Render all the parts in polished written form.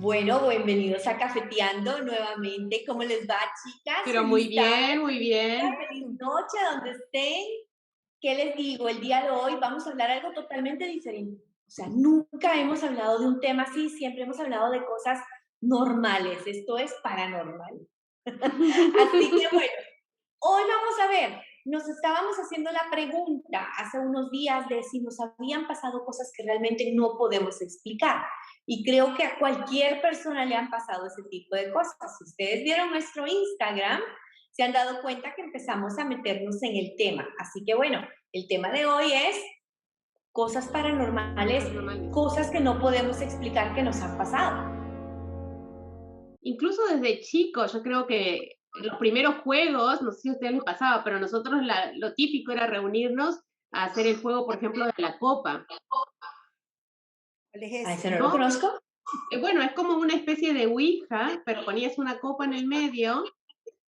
Bueno, bienvenidos a Cafeteando nuevamente. ¿Cómo les va, chicas? Pero muy Feliz tarde, bien, muy bien. feliz noche, donde estén. ¿Qué les digo? El día de hoy vamos a hablar algo totalmente diferente. O sea, nunca hemos hablado de un tema así, siempre hemos hablado de cosas normales. Esto es paranormal. Así que bueno, hoy vamos a ver, nos estábamos haciendo la pregunta hace unos días de si nos habían pasado cosas que realmente no podemos explicar. Y creo que a cualquier persona le han pasado ese tipo de cosas. Si ustedes vieron nuestro Instagram, se han dado cuenta que empezamos a meternos en el tema. Así que bueno, el tema de hoy es cosas paranormales, Paranormales. cosas que no podemos explicar que nos han pasado. Incluso desde chico, yo creo que los primeros juegos, no sé si a ustedes les pasaba, pero nosotros lo típico era reunirnos a hacer el juego, por ejemplo, de la copa, ¿Cuál es A ese? ese no lo ¿no? conozco. Bueno, es como una especie de ouija, pero ponías una copa en el medio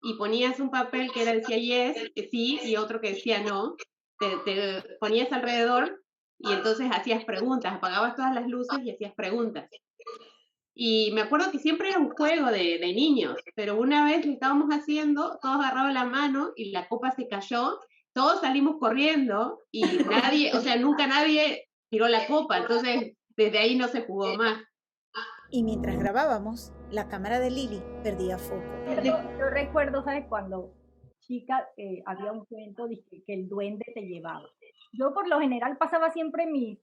y ponías un papel que decía yes, que sí, y otro que decía no. Te ponías alrededor y entonces hacías preguntas, apagabas todas las luces y hacías preguntas. Y me acuerdo que siempre era un juego de niños, pero una vez lo estábamos haciendo, todos agarraban la mano y la copa se cayó, todos salimos corriendo y nadie, o sea, nunca nadie tiró la copa, entonces desde ahí no se jugó más. Y mientras grabábamos, la cámara de Lili perdía foco. Yo recuerdo, ¿sabes? Cuando chica había un cuento de que el duende te llevaba. Yo por lo general pasaba siempre mis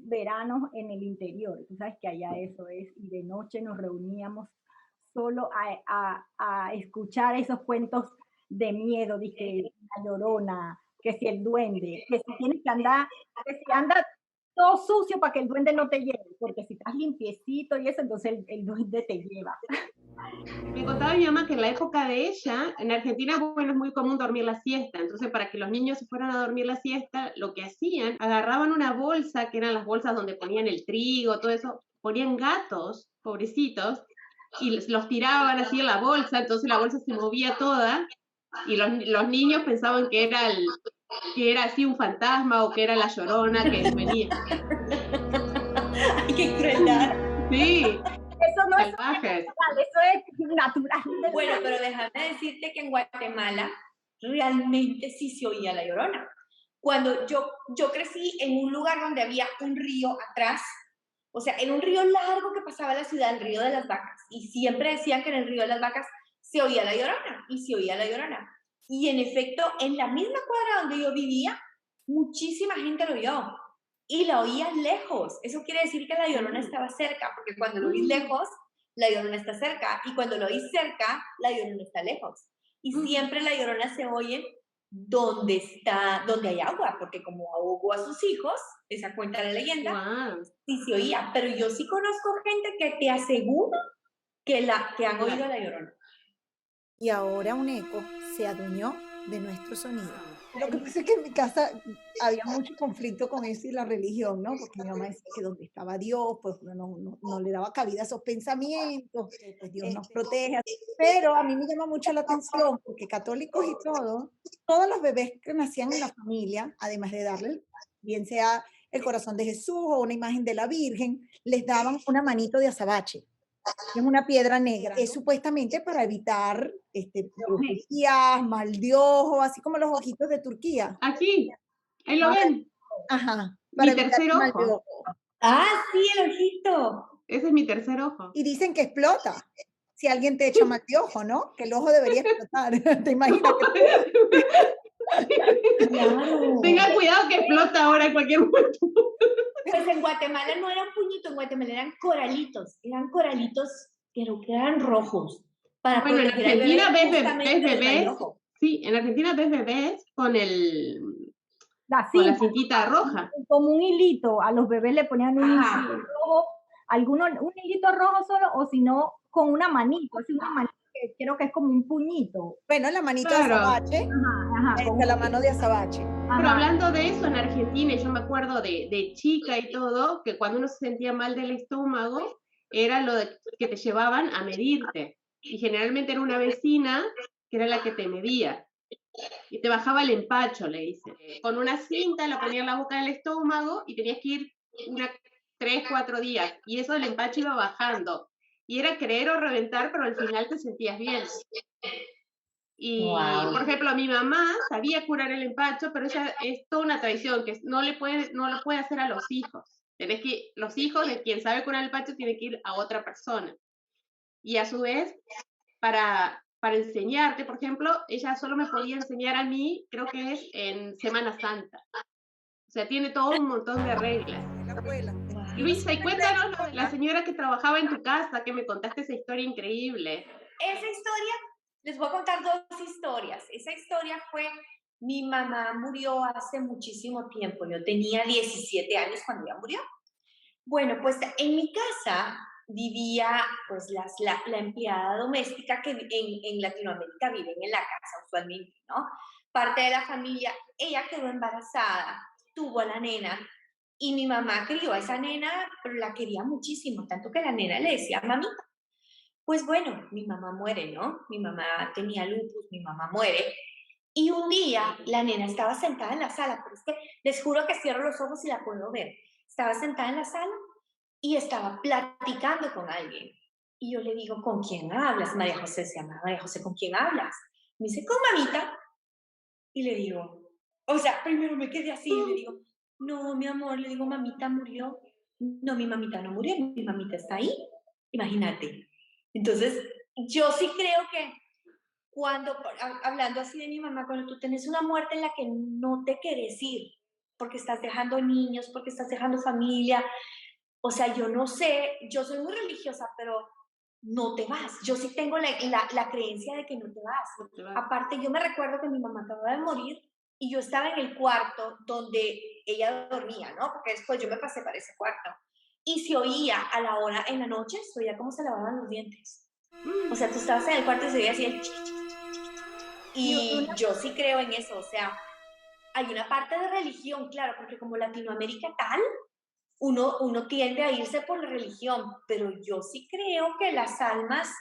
veranos en el interior. Tú sabes que allá eso es, y de noche nos reuníamos solo a escuchar esos cuentos de miedo, de que la llorona, que si el duende, que si tienes que andar, que si andas todo sucio para que el duende no te lleve, porque si estás limpiecito y eso, entonces el duende te lleva. Me contaba mi mamá que en la época de ella, en Argentina, bueno, es muy común dormir la siesta, entonces para que los niños se fueran a dormir la siesta, lo que hacían, agarraban una bolsa, que eran las bolsas donde ponían el trigo, todo eso, ponían gatos, pobrecitos, y los tiraban así en la bolsa, entonces la bolsa se movía toda, y los niños pensaban que era así un fantasma o que era la llorona que venía. ¡Ay, qué crueldad! Sí, Eso no es salvajes. natural, eso es natural. Bueno, pero déjame decirte que en Guatemala realmente sí se oía la llorona. Cuando yo crecí en un lugar donde había un río atrás, o sea, en un río largo que pasaba la ciudad, el río de las vacas, y siempre decían que en el río de las vacas se oía la llorona, y se oía la llorona. Y en efecto, en la misma cuadra donde yo vivía, muchísima gente lo oyó. Y la oían lejos. Eso quiere decir que la llorona estaba cerca, porque cuando lo oís lejos, la llorona está cerca. Y cuando lo oís cerca, la llorona está lejos. Y siempre la llorona se oye donde hay agua, porque como ahogó a sus hijos, esa cuenta la leyenda, Wow. sí se oía. Pero yo sí conozco gente que te aseguro que han oído la llorona. Y ahora un eco se adueñó de nuestro sonido. Lo que pasa es que en mi casa había mucho conflicto con eso y la religión, ¿no? Porque mi mamá decía que donde estaba Dios, pues uno no le daba cabida a esos pensamientos, pues Dios nos protege. Pero a mí me llama mucho la atención porque católicos y todo, todos los bebés que nacían en la familia, además de darle, bien sea el corazón de Jesús o una imagen de la Virgen, les daban una manito de azabache. Es una piedra negra. Es supuestamente para evitar brujerías, mal de ojo, así como los ojitos de Turquía. Aquí, ahí lo Para, ven, ajá, para mi evitar tercer el mal de ojo. ojo. Ah, sí, el ojito. Ese es mi tercer ojo. Y dicen que explota si alguien te echa mal de ojo, ¿no? Que el ojo debería explotar. ¿Te imaginas Claro. Tengan cuidado que explota ahora en cualquier momento. Pues en Guatemala no eran puñitos, en Guatemala eran coralitos, pero que eran rojos, para Bueno, en proteger al bebé Argentina ves justamente del mal de bebés, ojo. sí, en Argentina ves bebés con La con la cinta, cintita roja. como un hilito, a los bebés le ponían un Ajá. hilito rojo, algunos un hilito rojo solo, o si no, con una manito, así una manito que creo que es como un puñito. Bueno, la manito de Claro. azabache, Ajá, la mano de azabache. Pero ajá. hablando de eso, en Argentina, y yo me acuerdo de chica y todo, que cuando uno se sentía mal del estómago, era lo de que te llevaban a medirte. Y generalmente era una vecina que era la que te medía. Y te bajaba el empacho, le dice. Con una cinta la ponía en la boca del estómago y tenías que ir 3, 4 días. Y eso del empacho iba bajando. y era creer o reventar, pero al final te sentías bien. Y, por ejemplo, mi mamá sabía curar el empacho, pero ella es toda una tradición que no lo puede hacer a los hijos. Los hijos de quien sabe curar el empacho tienen que ir a otra persona. Y a su vez, para enseñarte, por ejemplo, ella solo me podía enseñar a mí, creo que es en Semana Santa. O sea, tiene todo un montón de reglas. La abuela. Luisa, y cuéntanos lo de la señora que trabajaba en tu casa, que me contaste esa historia increíble. Esa historia, les voy a contar dos historias. Esa historia fue, mi mamá murió hace muchísimo tiempo. Yo tenía 17 años cuando ella murió. Bueno, pues en mi casa vivía pues la empleada doméstica que en Latinoamérica viven en la casa usualmente, ¿no? Parte de la familia, ella quedó embarazada, tuvo a la nena y mi mamá crió a esa nena, pero la quería muchísimo, tanto que la nena le decía mamita. Pues bueno, mi mamá muere, ¿no? Mi mamá tenía lupus, mi mamá muere. Y un día la nena estaba sentada en la sala, pero es que les juro que cierro los ojos y la puedo ver. Estaba sentada en la sala y estaba platicando con alguien. Y yo le digo, ¿con quién hablas? María José se llama, María José, ¿con quién hablas? Me dice, con mamita. Y le digo, o sea, primero me quedé así y le digo, no, mi amor, le digo, mamita murió. No, mi mamita no murió, mi mamita está ahí. Imagínate. Entonces, yo sí creo que cuando, hablando así de mi mamá, cuando tú tienes una muerte en la que no te quieres ir, porque estás dejando niños, porque estás dejando familia, o sea, yo no sé, yo soy muy religiosa, pero no te vas. Yo sí tengo la creencia de que no te vas. No te vas. Aparte, yo me recuerdo que mi mamá acababa de morir y yo estaba en el cuarto donde ella dormía, ¿no? Porque después yo me pasé para ese cuarto. Y se oía a la hora, en la noche, se oía cómo se lavaban los dientes. O sea, tú estabas en el cuarto y se oía así el chiqui, chiqui, chiqui. Y yo sí creo en eso, o sea, hay una parte de religión, claro, porque como Latinoamérica tal, uno tiende a irse por la religión, pero yo sí creo que las almas,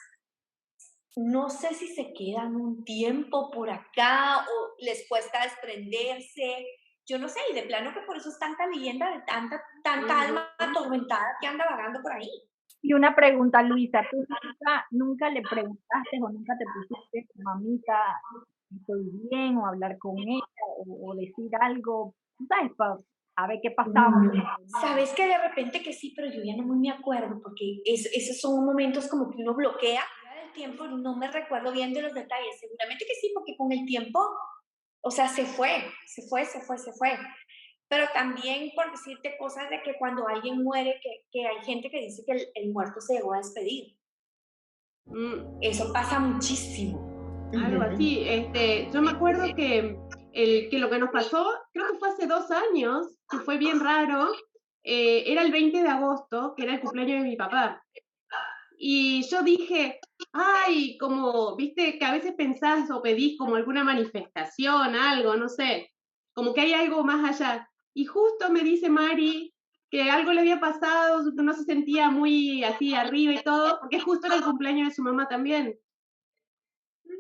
no sé si se quedan un tiempo por acá o les cuesta desprenderse, yo no sé, y de plano que por eso es tanta leyenda de tanta alma atormentada que anda vagando por ahí. Y una pregunta, Luisa, ¿tú nunca le preguntaste o nunca te pusiste, mamita, estoy bien, o hablar con ella, o decir algo, ¿sabes? A ver qué pasaba. Sabes que de repente que sí, pero yo ya no muy me acuerdo, porque esos son momentos como que uno bloquea. Del tiempo no me recuerdo bien de los detalles, seguramente que sí, porque con el tiempo, o sea, se fue. Pero también por decirte cosas de que cuando alguien muere, que hay gente que dice que el muerto se llegó a despedir. Eso pasa muchísimo. Algo así. Yo me acuerdo que lo que nos pasó, creo que fue hace 2 años, que fue bien raro, era el 20 de agosto, que era el cumpleaños de mi papá. Y yo dije, ay, como, viste, que a veces pensás o pedís como alguna manifestación, algo, no sé, como que hay algo más allá. Y justo me dice Mari que algo le había pasado, que no se sentía muy así arriba y todo, porque justo era el cumpleaños de su mamá también.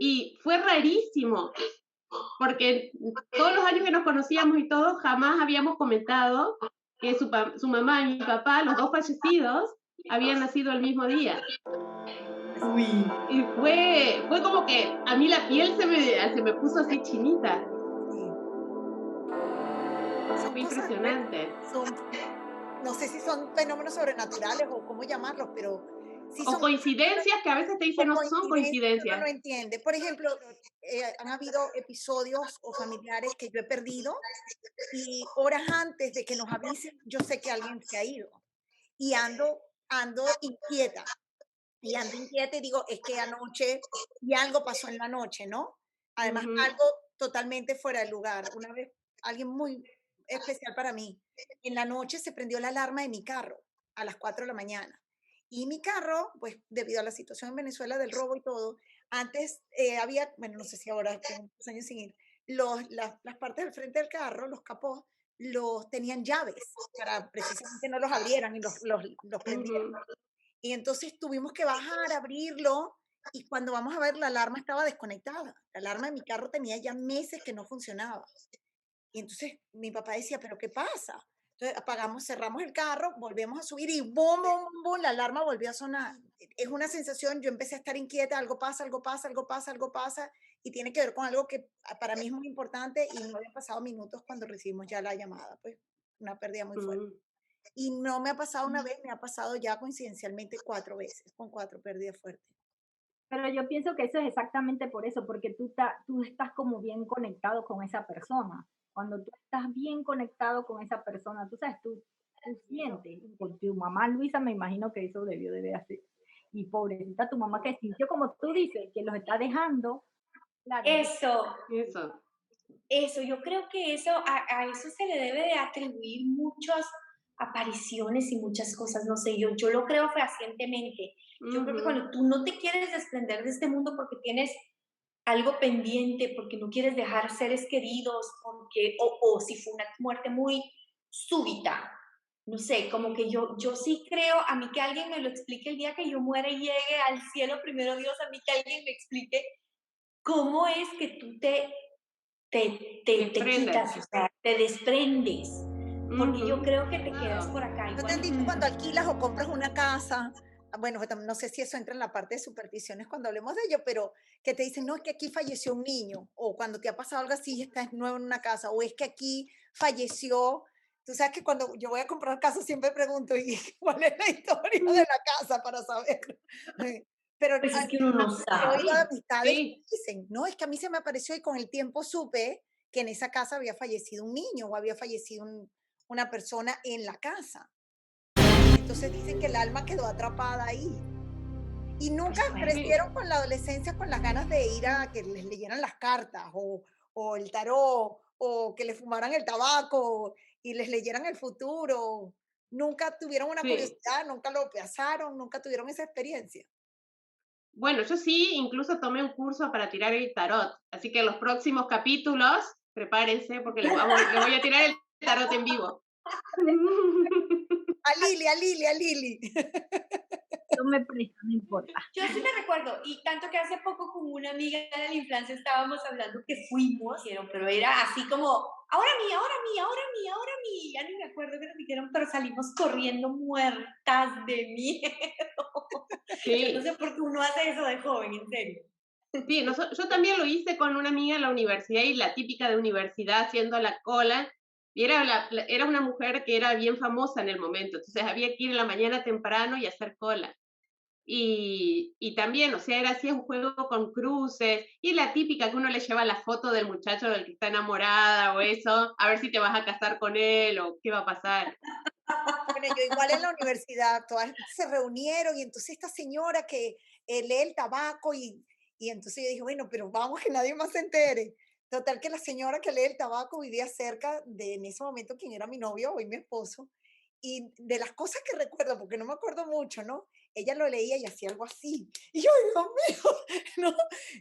Y fue rarísimo, porque todos los años que nos conocíamos y todo, jamás habíamos comentado que su mamá y mi papá, los dos fallecidos, habían nacido el mismo día. Uy. Y fue como que a mí la piel se me puso así chinita. Fue impresionante. No sé si son fenómenos sobrenaturales o cómo llamarlos, pero sí O son coincidencias que a veces te dicen no son coincidencias. uno no entiende. Por ejemplo, han habido episodios o familiares que yo he perdido y horas antes de que nos avisen, yo sé que alguien se ha ido y ando inquieta. Y ando inquieta y digo, es que anoche, y algo pasó en la noche, ¿no? Además, algo totalmente fuera de lugar. Una vez, alguien muy especial para mí, en la noche se prendió la alarma de mi carro a las 4 de la mañana. Y mi carro, pues debido a la situación en Venezuela del robo y todo, antes había, bueno, no sé si ahora tengo muchos años sin ir, las partes del frente del carro, los capós, los tenían llaves para precisamente no los abrieran y los prendieran. Y entonces tuvimos que bajar, abrirlo, y cuando vamos a ver, la alarma estaba desconectada. La alarma de mi carro tenía ya meses que no funcionaba. Y entonces mi papá decía, ¿pero qué pasa? Entonces apagamos, cerramos el carro, volvemos a subir y ¡bum, bum, bum! La alarma volvió a sonar. es una sensación, yo empecé a estar inquieta, algo pasa, algo pasa, algo pasa, algo pasa, y tiene que ver con algo que para mí es muy importante y no había pasado minutos cuando recibimos ya la llamada, pues una pérdida muy fuerte. Y no me ha pasado una vez, me ha pasado ya coincidencialmente 4 veces, con 4 pérdidas fuertes. Pero yo pienso que eso es exactamente por eso, porque tú estás como bien conectado con esa persona. Cuando tú estás bien conectado con esa persona, tú sabes, tú sientes. Con tu mamá Luisa me imagino que eso debió de ver así. Y pobrecita tu mamá que sintió, como tú dices, que los está dejando. Claro, Eso, Eso. yo creo que a eso se le debe de atribuir muchas apariciones y muchas cosas, no sé, yo lo creo fehacientemente. Yo creo que Ujú. cuando tú no te quieres desprender de este mundo porque tienes algo pendiente, porque no quieres dejar seres queridos, o si fue una muerte muy súbita, no sé, como que yo sí creo, a mí que alguien me lo explique el día que yo muera y llegue al cielo, primero Dios, a mí que alguien me explique cómo es que tú te Desprendes. quitas, o sea, te desprendes, porque yo Ujú. creo que te quedas por acá ¿No te han igual. dicho cuando alquilas o compras una casa? Bueno, pues no sé si eso entra en la parte de supersticiones cuando hablemos de ello, pero que te dicen, no, es que aquí falleció un niño, o cuando te ha pasado algo así y estás nuevo en una casa, o es que aquí falleció. Tú sabes que cuando yo voy a comprar casa siempre pregunto, ¿y cuál es la historia de la casa para saber? Pero Pues es que uno no he oído de sabe. amistades que Sí, dicen, no, es que a mí se me apareció y con el tiempo supe que en esa casa había fallecido un niño o había fallecido una persona en la casa. Entonces dicen que el alma quedó atrapada ahí. Y nunca Pues puede sí. crecieron con la adolescencia con las ganas de ir a que les leyeran las cartas o el tarot o que les fumaran el tabaco y les leyeran el futuro. Nunca tuvieron una Sí. curiosidad, nunca lo pasaron, nunca tuvieron esa experiencia. Bueno, yo sí, incluso tomé un curso para tirar el tarot, así que los próximos capítulos, prepárense porque le voy a tirar el tarot en vivo. A Lili, a Lili, a Lili. yo me presto, no importa. Yo sí me recuerdo, y tanto que hace poco con una amiga de la infancia estábamos hablando que fuimos, pero era así como, ahora mí, ahora mí, ahora mí, ahora mí, ya ni me acuerdo qué nos dijeron, pero salimos corriendo muertas de miedo. Yo no Sí, sé por qué uno hace eso de joven, en serio. sí, yo también lo hice con una amiga en la universidad y la típica de universidad haciendo la cola. Y era una mujer que era bien famosa en el momento, entonces había que ir en la mañana temprano y hacer cola. Y también, o sea, era así un juego con cruces, y la típica que uno le lleva la foto del muchacho del que está enamorada o eso, a ver si te vas a casar con él o qué va a pasar. Bueno, yo igual en la universidad, todas se reunieron y entonces esta señora que lee el tabaco y entonces yo dije, bueno, pero vamos que nadie más se entere. Total que la señora que lee el tabaco vivía cerca de en ese momento quien era mi novio, hoy mi esposo, y de las cosas que recuerdo, porque no me acuerdo mucho, ¿no? Ella lo leía y hacía algo así. Y yo, Dios mío, ¿no?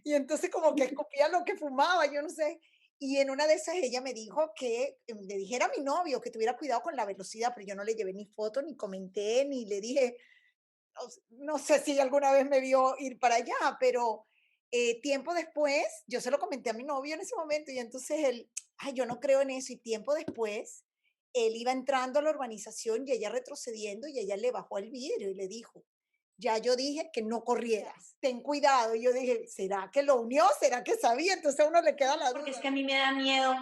Y entonces como que escupía lo que fumaba, yo no sé. Y en una de esas ella me dijo que le dijera a mi novio que tuviera cuidado con la velocidad, pero yo no le llevé ni foto, ni comenté, ni le dije, no sé si alguna vez me vio ir para allá, pero tiempo después, yo se lo comenté a mi novio en ese momento y entonces él, ay, yo no creo en eso. Y tiempo después, él iba entrando a la urbanización y ella retrocediendo y ella le bajó el vidrio y le dijo, ya yo dije que no corrieras, ten cuidado. Y yo dije, ¿será que lo unió? ¿Será que sabía? Entonces a uno le queda la Porque es duda. que a mí me da miedo,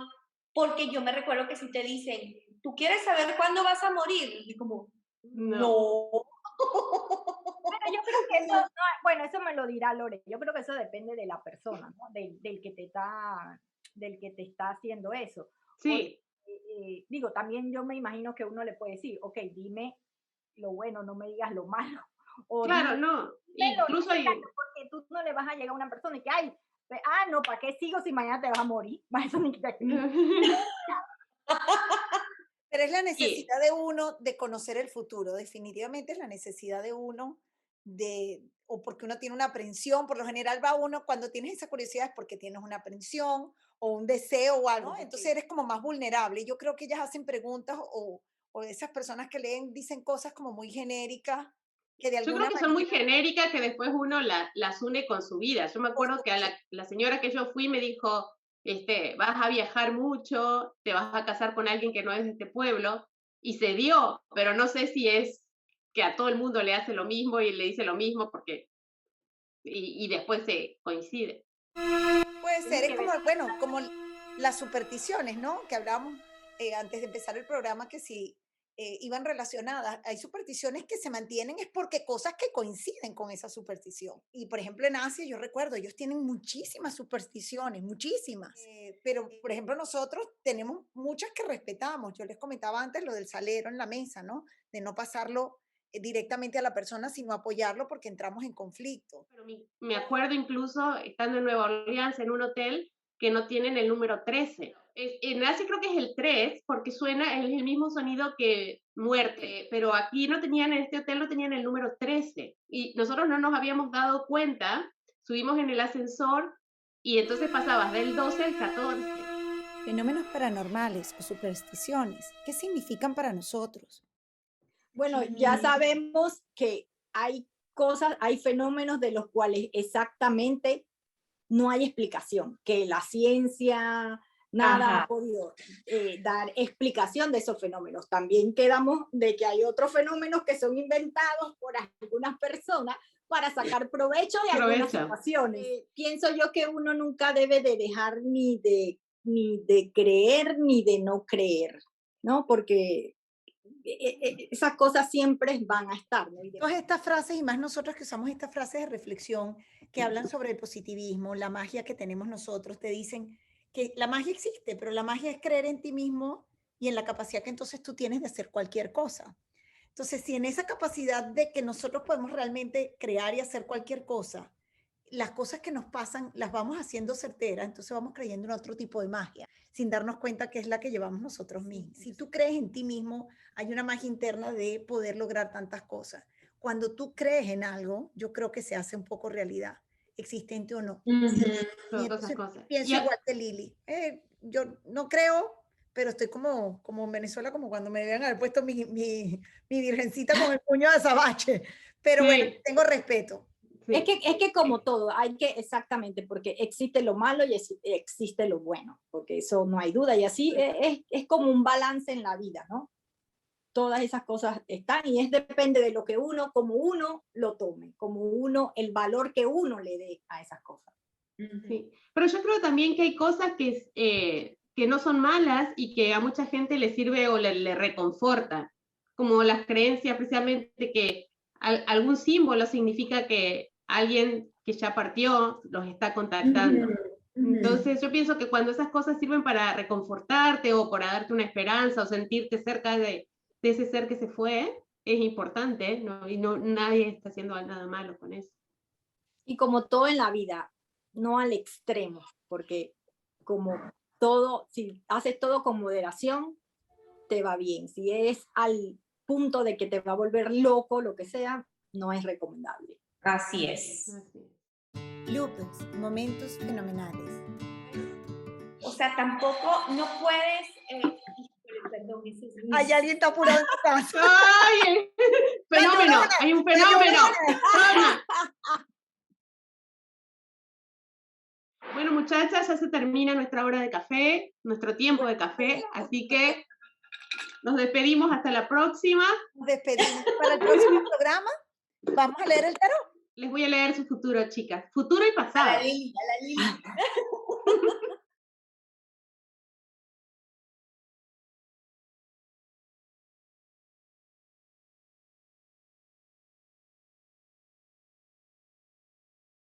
porque yo me recuerdo que si te dicen, ¿tú quieres saber cuándo vas a morir? Y como, No, no. Pero yo creo que eso, no, bueno, eso me lo dirá Lore. Yo creo que eso depende de la persona, ¿no? Del que te está haciendo eso. Porque, sí, digo, también yo me imagino que uno le puede decir, ok, dime lo bueno, no me digas lo malo. O claro, no. dime lo Incluso necesario, porque tú no le vas a llegar a una persona y que, ay, no, ¿para qué sigo si mañana te vas a morir? Para eso ni Pero es la y necesidad de uno de conocer el futuro, definitivamente es la necesidad de uno o porque uno tiene una aprensión, por lo general va uno cuando tienes esa curiosidad es porque tienes una aprensión o un deseo o algo, ¿no? Entonces eres como más vulnerable. Yo creo que ellas hacen preguntas o esas personas que leen dicen cosas como muy genéricas que de yo creo alguna que son muy manera, genéricas que después uno las une con su vida. Yo me por acuerdo que a supuesto, la señora que yo fui me dijo, vas a viajar mucho, te vas a casar con alguien que no es de este pueblo, y se dio, pero no sé si es que a todo el mundo le hace lo mismo y le dice lo mismo porque y después se coincide. Puede ser, es como, bueno, como las supersticiones, ¿no? Que hablábamos antes de empezar el programa, que si iban relacionadas. Hay supersticiones que se mantienen es porque cosas que coinciden con esa superstición. Y por ejemplo en Asia, yo recuerdo, ellos tienen muchísimas supersticiones, muchísimas. Pero por ejemplo nosotros tenemos muchas que respetamos. Yo les comentaba antes lo del salero en la mesa, ¿no? De no pasarlo directamente a la persona, sino apoyarlo porque entramos en conflicto. Pero me acuerdo incluso estando en Nueva Orleans en un hotel que no tienen el número 13. En Asia creo que es el 3 porque suena, es el mismo sonido que muerte, pero aquí no tenían, en este hotel no tenían el número 13 y nosotros no nos habíamos dado cuenta, subimos en el ascensor y entonces pasabas del 12 al 14. Fenómenos paranormales o supersticiones, ¿qué significan para nosotros? Bueno, ya sabemos que hay cosas, hay fenómenos de los cuales exactamente no hay explicación, que la ciencia nada ha podido dar explicación de esos fenómenos. También quedamos de que hay otros fenómenos que son inventados por algunas personas para sacar provecho de algunas situaciones. Pienso yo que uno nunca debe de dejar ni de creer ni de no creer, ¿no? Porque esas cosas siempre van a estar, ¿no? Todas estas frases, y más nosotros que usamos estas frases de reflexión que hablan sobre el positivismo, la magia que tenemos nosotros, te dicen que la magia existe, pero la magia es creer en ti mismo y en la capacidad que entonces tú tienes de hacer cualquier cosa. Entonces, si en esa capacidad de que nosotros podemos realmente crear y hacer cualquier cosa, las cosas que nos pasan las vamos haciendo certeras, entonces vamos creyendo en otro tipo de magia, sin darnos cuenta que es la que llevamos nosotros mismos. Si tú crees en ti mismo, hay una magia interna de poder lograr tantas cosas. Cuando tú crees en algo, yo creo que se hace un poco realidad, existente o no. Y entonces pienso igual que Lili. Yo no creo, pero estoy como en Venezuela, como cuando me debían haber puesto mi virgencita con el puño de azabache. Pero bueno, tengo respeto. Sí. Es que como todo, hay que, exactamente, porque existe lo malo y existe lo bueno, porque eso no hay duda, y así es como un balance en la vida, ¿no? Todas esas cosas están y depende de lo que uno, como uno lo tome, como uno, el valor que uno le dé a esas cosas. Sí. Pero yo creo también que hay cosas que no son malas y que a mucha gente le sirve o le reconforta, como las creencias precisamente que algún símbolo significa que alguien que ya partió los está contactando. Entonces yo pienso que cuando esas cosas sirven para reconfortarte o para darte una esperanza o sentirte cerca de ese ser que se fue, es importante, ¿no? Y nadie está haciendo nada malo con eso. Y como todo en la vida, no al extremo, porque como todo, si haces todo con moderación, te va bien. Si es al punto de que te va a volver loco, lo que sea, no es recomendable. Así es. Bloopers, momentos fenomenales. O sea, tampoco, no puedes... perdón, Hay alguien está apurado en tu casa. ¡Ay! ¡Fenómeno! ¡Hay un fenómeno! Bueno, muchachas, ya se termina nuestra hora de café, nuestro tiempo de café, así que nos despedimos hasta la próxima. Nos despedimos. Para el próximo programa, ¿vamos a leer el tarot? Les voy a leer su futuro, chicas. Futuro y pasado. A la Lili.